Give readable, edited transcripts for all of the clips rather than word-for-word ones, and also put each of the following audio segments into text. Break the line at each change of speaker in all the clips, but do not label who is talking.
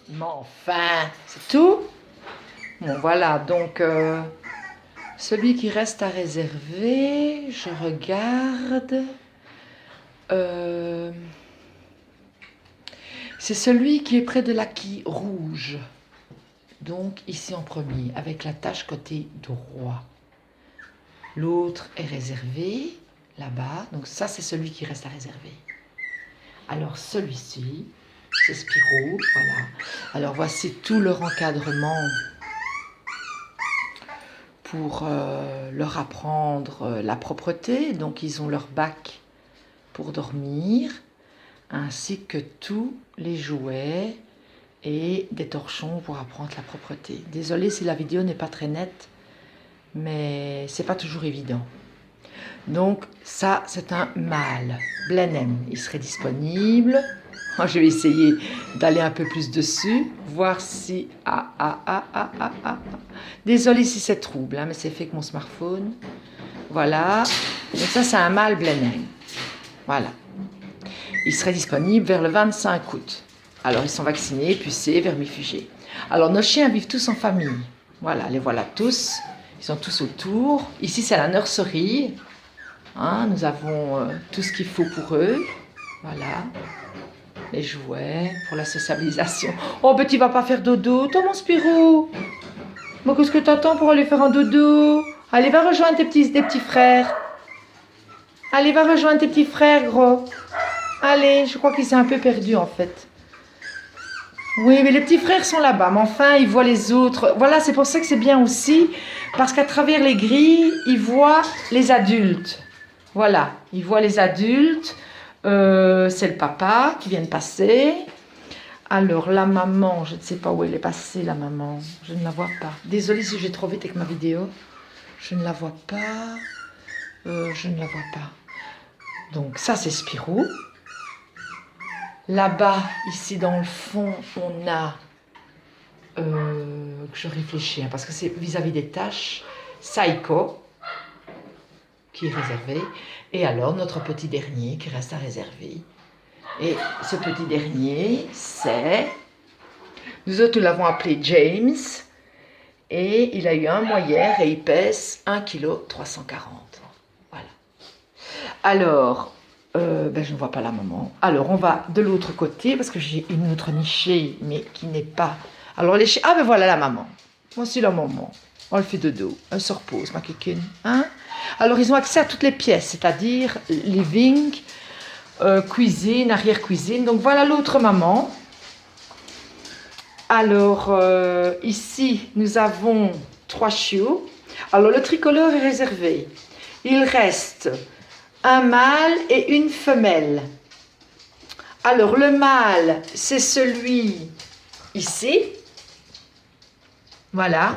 Mais enfin, c'est tout? Bon, voilà, donc celui qui reste à réserver, je regarde. C'est celui qui est près de la quille rouge. Donc ici en premier, avec la tache côté droit. L'autre est réservé, là-bas. Donc ça, c'est celui qui reste à réserver. Alors celui-ci, c'est Spirou, voilà. Alors voici tout leur encadrement pour leur apprendre la propreté. Donc ils ont leur bac pour dormir, ainsi que tous les jouets et des torchons pour apprendre la propreté. Désolée si la vidéo n'est pas très nette, mais c'est pas toujours évident. Donc ça, c'est un mâle, Blenheim. Il serait disponible. Je vais essayer d'aller un peu plus dessus, voir si... Désolée si c'est trouble, hein, mais c'est fait avec mon smartphone. Voilà. Donc ça, c'est un mâle Blenheim. Voilà. Il serait disponible vers le 25 août. Alors, ils sont vaccinés, pucés, vermifugés. Alors, nos chiens vivent tous en famille. Voilà, les voilà tous. Ils sont tous autour. Ici, c'est la nurserie. Hein, nous avons tout ce qu'il faut pour eux. Voilà. Les jouets pour la socialisation. Oh, ben, tu vas pas faire dodo, toi, mon Spirou. Bon, qu'est-ce que t'attends pour aller faire un dodo? Allez, va rejoindre tes petits frères. Allez, va rejoindre tes petits frères, gros. Allez, je crois qu'il s'est un peu perdu, en fait. Oui, mais les petits frères sont là-bas, mais enfin, ils voient les autres. Voilà, c'est pour ça que c'est bien aussi, parce qu'à travers les grilles, ils voient les adultes. Voilà, ils voient les adultes. C'est le papa qui vient de passer. Alors, la maman, je ne sais pas où elle est passée, la maman. Je ne la vois pas. Désolée si je vais trop vite avec ma vidéo. Je ne la vois pas. Je ne la vois pas. Donc, ça, c'est Spirou. Là-bas, ici dans le fond, on a, que je réfléchis, hein, parce que c'est vis-à-vis des tâches, Saiko, qui est réservé, et alors notre petit dernier qui reste à réserver. Et ce petit dernier, c'est, nous autres, nous l'avons appelé James, et il a eu un mois hier, et il pèse 1,340 kg. Voilà. Alors... ben, je ne vois pas la maman. Alors, on va de l'autre côté, parce que j'ai une autre nichée, mais qui n'est pas... Alors, les chiens... Ah, ben voilà la maman. Voici la maman. Elle fait dodo. Elle se repose, ma kikine. Hein? Alors, ils ont accès à toutes les pièces, c'est-à-dire living, cuisine, arrière-cuisine. Donc, voilà l'autre maman. Alors, ici, nous avons 3 chiots. Alors, le tricolore est réservé. Il reste... un mâle et une femelle. Alors, le mâle, c'est celui ici. Voilà.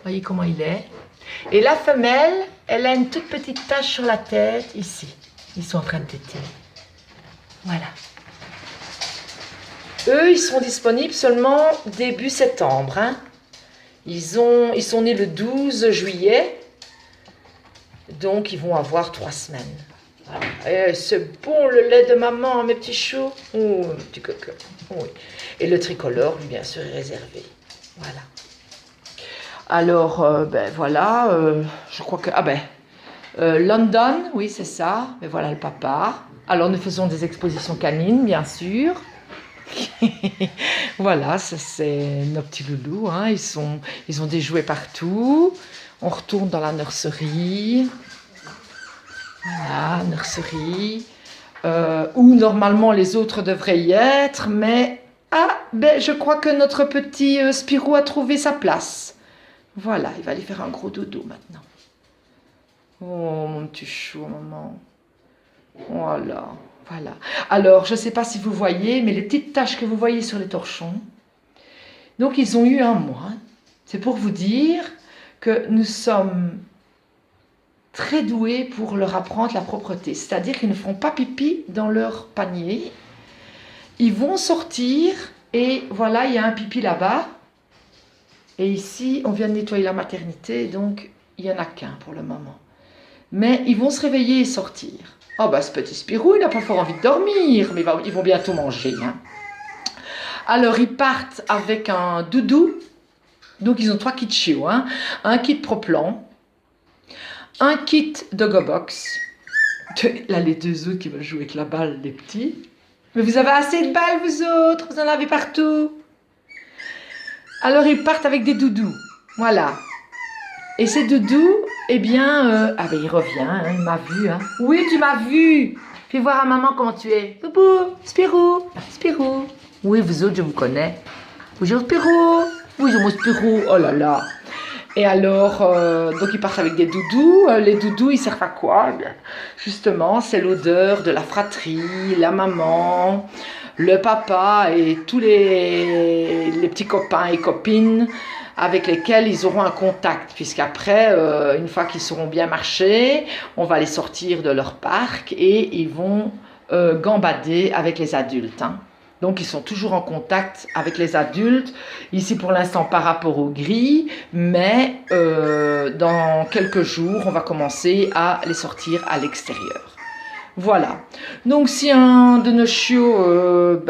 Voyez comment il est. Et la femelle, elle a une toute petite tache sur la tête, ici. Ils sont en train de téter. Voilà. Eux, ils sont disponibles seulement début septembre. Hein. Ils sont nés le 12 juillet. Donc, ils vont avoir 3 semaines. Voilà. C'est bon le lait de maman, mes petits choux. Oh, mes petits coco. Oui. Et le tricolore, lui, bien sûr, est réservé. Voilà. Alors, ben voilà, je crois que... Ah ben, London, oui, c'est ça. Mais voilà le papa. Alors, nous faisons des expositions canines, bien sûr. Voilà, ça c'est nos petits loulous. Hein. Ils ont des jouets partout. On retourne dans la nurserie. Voilà, nurserie. Où normalement les autres devraient y être. Mais, ah, ben je crois que notre petit Spirou a trouvé sa place. Voilà, il va aller faire un gros dodo maintenant. Oh, mon petit chou, maman. Voilà, voilà. Alors, je ne sais pas si vous voyez, mais les petites taches que vous voyez sur les torchons, donc ils ont eu un mois. C'est pour vous dire que nous sommes très doués pour leur apprendre la propreté. C'est-à-dire qu'ils ne feront pas pipi dans leur panier. Ils vont sortir et voilà, il y a un pipi là-bas. Et ici, on vient de nettoyer la maternité, donc il n'y en a qu'un pour le moment. Mais ils vont se réveiller et sortir. Oh bah ce petit Spirou, il n'a pas fort envie de dormir, mais ils vont bientôt manger. Hein. Alors ils partent avec un doudou. Donc ils ont 3 kits chiots. Hein. Un kit Pro-Plan, un kit Doggo-Box. Là les 2 autres qui veulent jouer avec la balle, les petits. Mais vous avez assez de balles vous autres, vous en avez partout. Alors ils partent avec des doudous. Voilà. Et ces doudous, eh bien, ah ben il revient, hein, il m'a vu. Hein. Oui, tu m'as vu. Fais voir à maman comment tu es. Boubou, Spirou, Spirou. Oui, vous autres, je vous connais. Bonjour Spirou. Bonjour mon Spirou. Oh là là. Et alors, donc ils partent avec des doudous. Les doudous, ils servent à quoi? Justement, c'est l'odeur de la fratrie, la maman, le papa et tous les petits copains et copines avec lesquels ils auront un contact, puisqu'après, une fois qu'ils seront bien marchés, on va les sortir de leur parc et ils vont gambader avec les adultes. Hein. Donc ils sont toujours en contact avec les adultes, ici pour l'instant par rapport au gris, mais dans quelques jours, on va commencer à les sortir à l'extérieur. Voilà, donc si un de nos chiots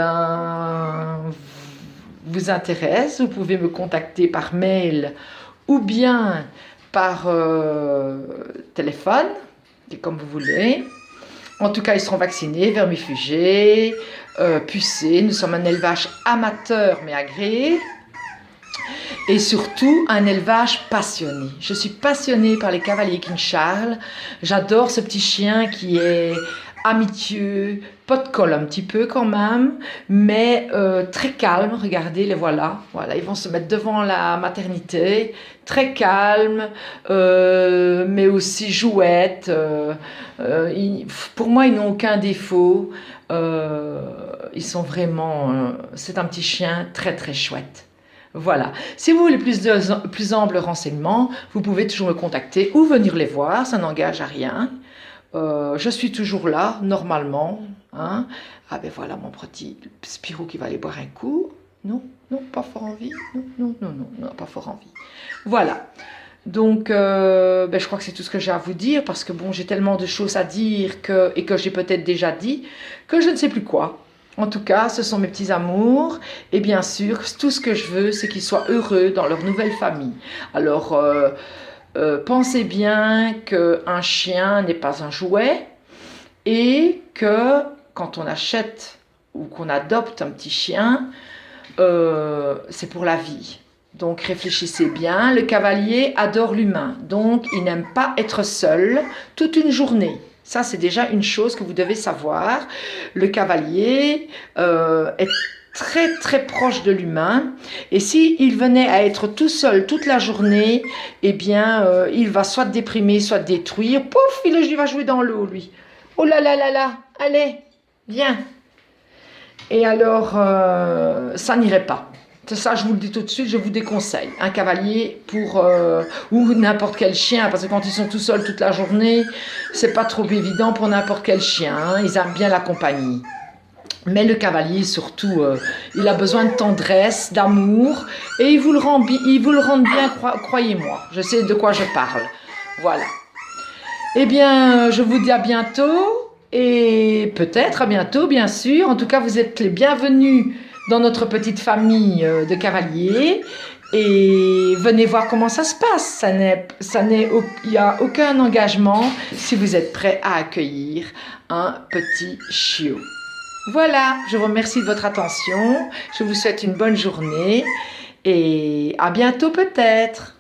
vous intéresse, vous pouvez me contacter par mail ou bien par téléphone, c'est comme vous voulez. En tout cas, ils seront vaccinés, vermifugés, pucés. Nous sommes un élevage amateur mais agréé. Et surtout, un élevage passionné. Je suis passionnée par les cavaliers King Charles. J'adore ce petit chien qui est amitieux, pas de colle un petit peu quand même, mais très calme. Regardez, les voilà. Voilà, ils vont se mettre devant la maternité, très calme, mais aussi jouette. Pour moi, ils n'ont aucun défaut. Ils sont vraiment... c'est un petit chien très très chouette. Voilà. Si vous voulez plus amples renseignements, vous pouvez toujours me contacter ou venir les voir, ça n'engage à rien. Je suis toujours là, normalement. Hein. Ah ben voilà mon petit Spirou qui va aller boire un coup. Non, non, pas fort envie. Non, pas fort envie. Voilà. Donc, je crois que c'est tout ce que j'ai à vous dire, parce que bon, j'ai tellement de choses à dire et que j'ai peut-être déjà dit, que je ne sais plus quoi. En tout cas, ce sont mes petits amours. Et bien sûr, tout ce que je veux, c'est qu'ils soient heureux dans leur nouvelle famille. Alors, pensez bien qu'un chien n'est pas un jouet et que quand on achète ou qu'on adopte un petit chien, c'est pour la vie. Donc réfléchissez bien, le cavalier adore l'humain, donc il n'aime pas être seul toute une journée. Ça, c'est déjà une chose que vous devez savoir. Le cavalier est très très proche de l'humain, et s'il venait à être tout seul toute la journée, eh bien il va soit déprimer, soit détruire. Pouf, il va jouer dans l'eau lui. Oh là là là là, allez, viens. Et alors ça n'irait pas. Ça, je vous le dis tout de suite, je vous déconseille. Un cavalier ou n'importe quel chien, parce que quand ils sont tout seuls toute la journée, c'est pas trop évident pour n'importe quel chien. Hein, ils aiment bien la compagnie. Mais le cavalier, surtout, il a besoin de tendresse, d'amour, et il vous le rend bien, croyez-moi. Je sais de quoi je parle. Voilà. Eh bien, je vous dis à bientôt, et peut-être à bientôt, bien sûr. En tout cas, vous êtes les bienvenus dans notre petite famille de cavaliers, et venez voir comment ça se passe. Il n'y a aucun engagement si vous êtes prêt à accueillir un petit chiot. Voilà, je vous remercie de votre attention, je vous souhaite une bonne journée et à bientôt peut-être.